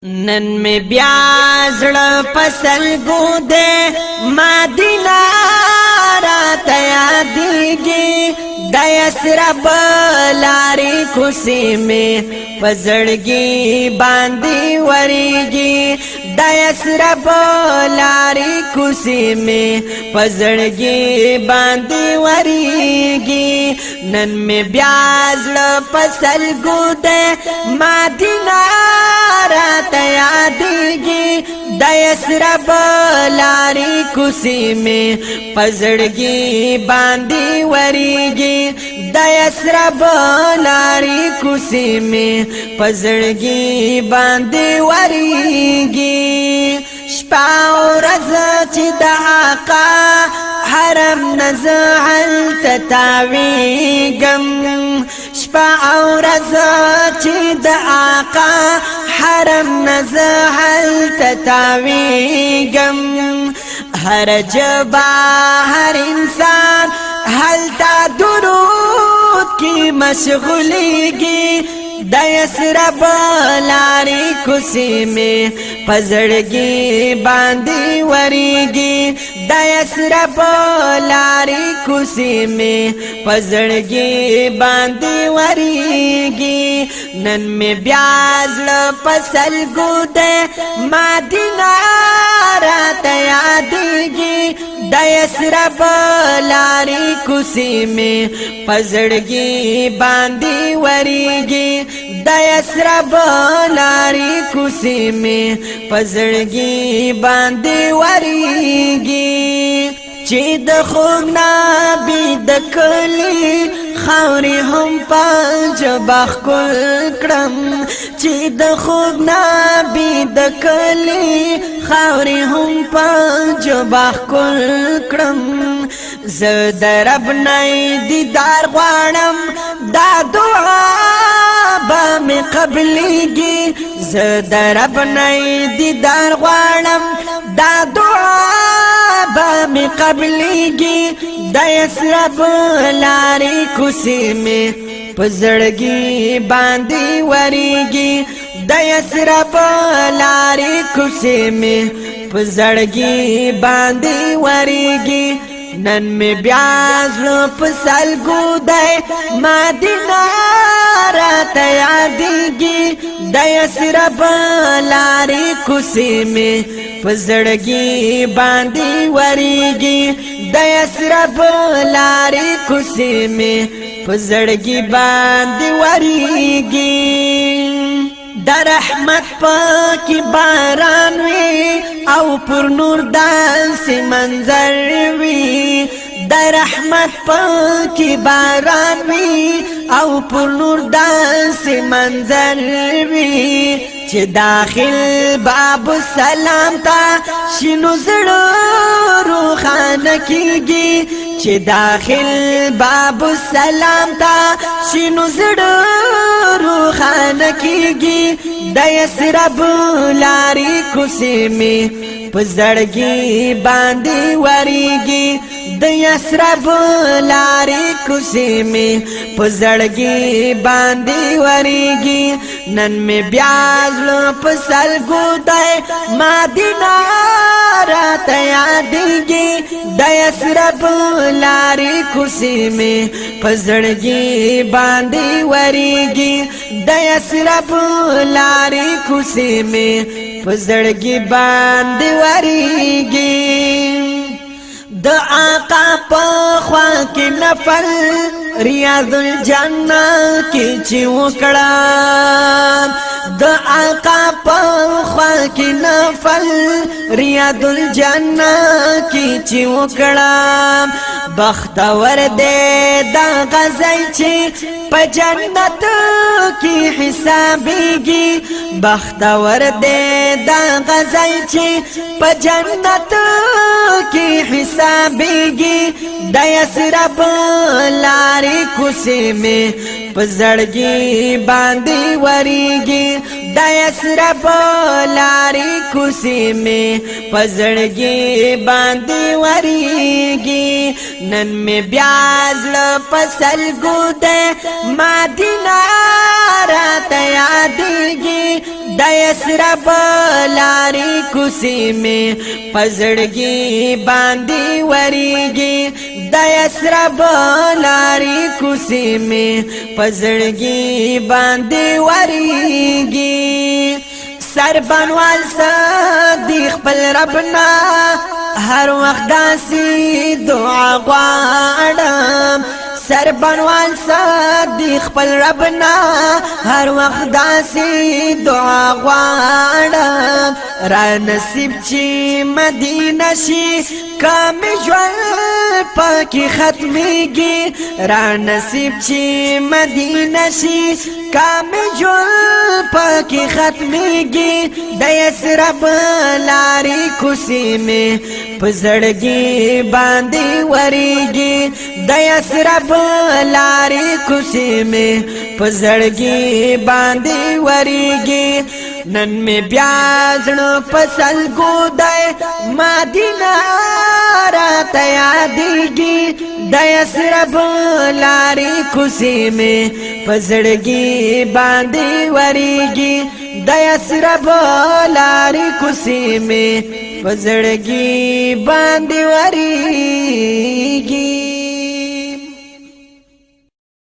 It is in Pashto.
نن می بیا زړه پسل ګوده مدینه را تیادېږي د یثرب لارې کوڅې مې په زړګي باندې ورېږي د یثرب لارې کوڅې مې په زړګي باندې ورېږي نن می بیا زړه پسل ګوده مدینه را تیادېږي د یثرب لارې کوڅې مې په زړګي باندې ورېږي د یثرب لارې کوڅې مې په زړګي باندې ورېږي شپه ورځ چې د آقا حرم نه زه هلته تاویږم شپه ورځ چې د آقا حرم نه زه هلته تاویږم هر جبه هر انسان هلته درود کې مشغولیږي د یثرب لارې کوڅې مې په زړګي باندې ورېږي د یثرب لارې کوڅې مې په زړګي باندې ورېږي نن مې بیا زړه په سلګو ده مدینه راته یادېږي د یثرب لارې کوڅې مې په زړګي باندې ورېږي د یثرب لارې کوڅې مې په زړګي باندې ورېږي چې د خوږ نبي د کلي خاورې هم په ژبه ښکل کړم چې د خوږ نبي د کلي خاورې هم په ژبه ښکل کړم زه د رب نه دیدار غواړم دا دعا به مې قبلېږي زه د رب نه دیدار غواړم دا دعا به مې قبلېږي د یثرب لارې کوڅې مې په زړګي باندې ورېږي د یثرب لارې کوڅې مې په زړګي باندې ورېږي نن می بیا زړه په سلګو دی مدینه راته یادېږي د یثرب لارې کوڅې مې په زړګي باندې ورېږي د یثرب لارې کوڅې مې په زړګي باندې ورېږي د رحمت پاکی باران وی او پر نور داسې منظر وی د رحمت پاکی باران وی او پر نور داسې منظر وی چې داخل باب السلام تا شنو زړه روښانه کیږي چې داخل باب السلام تا شنو زړه روښانه کیږي د یثرب لارې کوڅې مې په زړګي باندې ورېږي د یثرب لارې کوڅې مې په زړګي باندې ورېږي نن مې بیا زړه په سلګو دی مدینه راته یادېږي د یثرب لارې کوڅې مې په زړګي باندې ورېږي د یثرب لارې کوڅې مې په زړګي باندې ورېږي د آقا په خوا کې نفل ریاض الجنه کې چې وکړه د آقا په خوا کې نفل ریاض الجنه کې چې وکړه بختور دې دا غزل چې په جنت کې حسابېږي بختور دې دا غزل چې په جنت کې حسابېږي د یثرب لارې کوڅې مې په زړګي باندې ورېږي د یثرب لارې کوڅې مې په زړګي باندې ورېږي نن مې بیا زړه په سلګو دی مدینه راته یادېږي د یسرب لارې کوڅې مې پزړګي باندې وریږي د یسرب لارې کوڅې مې پزړګي باندې وریږي سر بنوال صدیق خپل ربنا هر وخت داسې دعا غواړم سر بنوال صدیق خپل ربنا هر وخت داسې دعا غواړم را نصیب چې مدینه شي کامې ژوند پکې ختمېږي را نصیب چې مدینه شي کامې ژوند پکې ختمېږي د یسرب لارې کوڅې مې په زړګي باندې وریږي د یسرب لارې کوڅې مې په زړګي باندې وریږي نن می بیا زړه پسلګو دای مدینه راته یادېږي د یسرب لارې کوڅې مې په زړګي باندې وریږي د یسرب لارې کوڅې مې په زړګي باندې وریږي